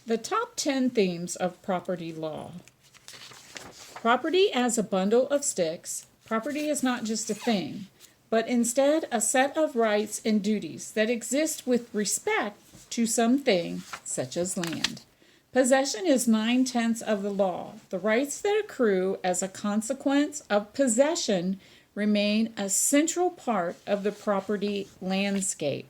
The top 10 themes of property law. Property as a bundle of sticks. Property is not just a thing, but instead a set of rights and duties that exist with respect to something, such as land. Possession is 9/10 of the law. The rights that accrue as a consequence of possession remain a central part of the property landscape.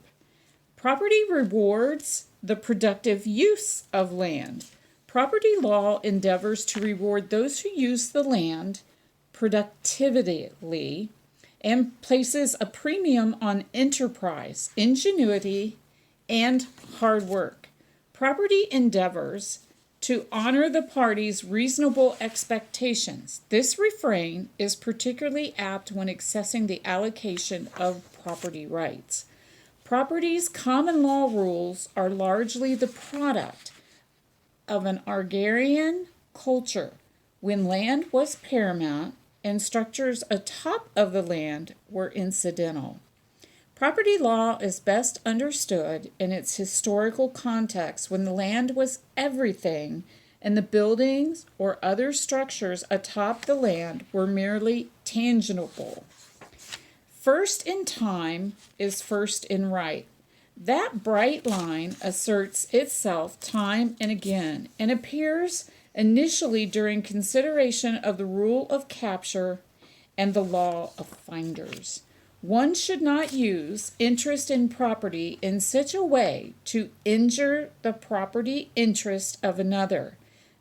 Property rewards the productive use of land. Property law endeavors to reward those who use the land productively and places a premium on enterprise, ingenuity, and hard work. Property endeavors to honor the parties' reasonable expectations. This refrain is particularly apt when assessing the allocation of property rights. Property's common law rules are largely the product of an agrarian culture when land was paramount and structures atop of the land were incidental. Property law is best understood in its historical context when the land was everything and the buildings or other structures atop the land were merely tangible. First in time is first in right. That bright line asserts itself time and again and appears initially during consideration of the rule of capture and the law of finders. One should not use interest in property in such a way to injure the property interest of another.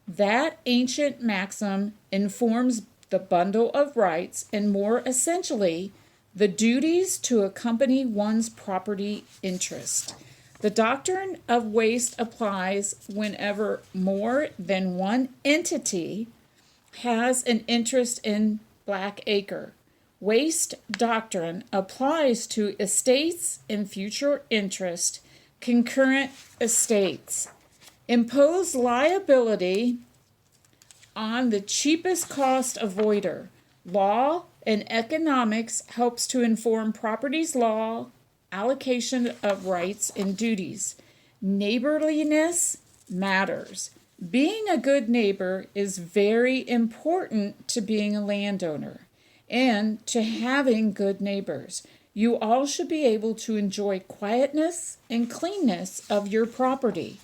That ancient maxim informs the bundle of rights and, more essentially, the duties to accompany one's property interest. The doctrine of waste applies whenever more than one entity has an interest in Black Acre. Waste doctrine applies to estates in future interest, concurrent estates. Impose liability on the cheapest cost avoider. Law and economics helps to inform property's law, allocation of rights and duties. Neighborliness matters. Being a good neighbor is very important to being a landowner and to having good neighbors. You all should be able to enjoy quietness and cleanness of your property.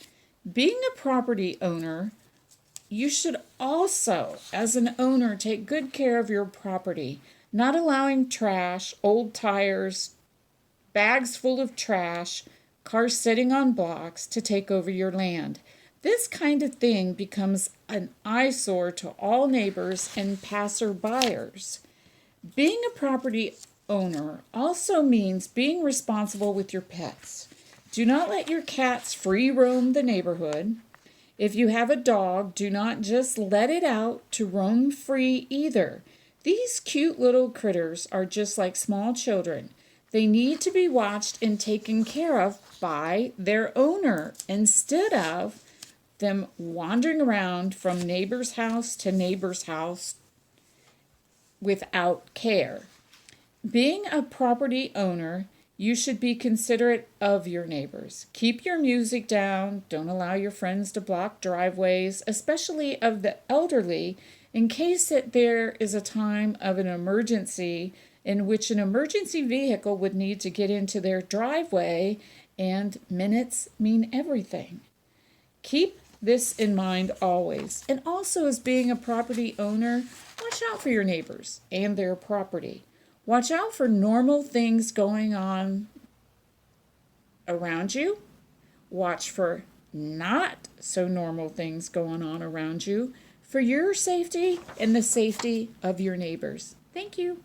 Being a property owner, you should also, as an owner, take good care of your property, not allowing trash, old tires, bags full of trash, cars sitting on blocks to take over your land. This kind of thing becomes an eyesore to all neighbors and passerbyers. Being a property owner also means being responsible with your pets. Do not let your cats free roam the neighborhood. If you have a dog, do not just let it out to roam free either. These cute little critters are just like small children. They need to be watched and taken care of by their owner instead of them wandering around from neighbor's house to neighbor's house without care. Being a property owner, you should be considerate of your neighbors. Keep your music down. Don't allow your friends to block driveways, especially of the elderly, in case that there is a time of an emergency in which an emergency vehicle would need to get into their driveway, and minutes mean everything. Keep this in mind always. And also, as being a property owner, watch out for your neighbors and their property. Watch out for normal things going on around you. Watch for not so normal things going on around you for your safety and the safety of your neighbors. Thank you.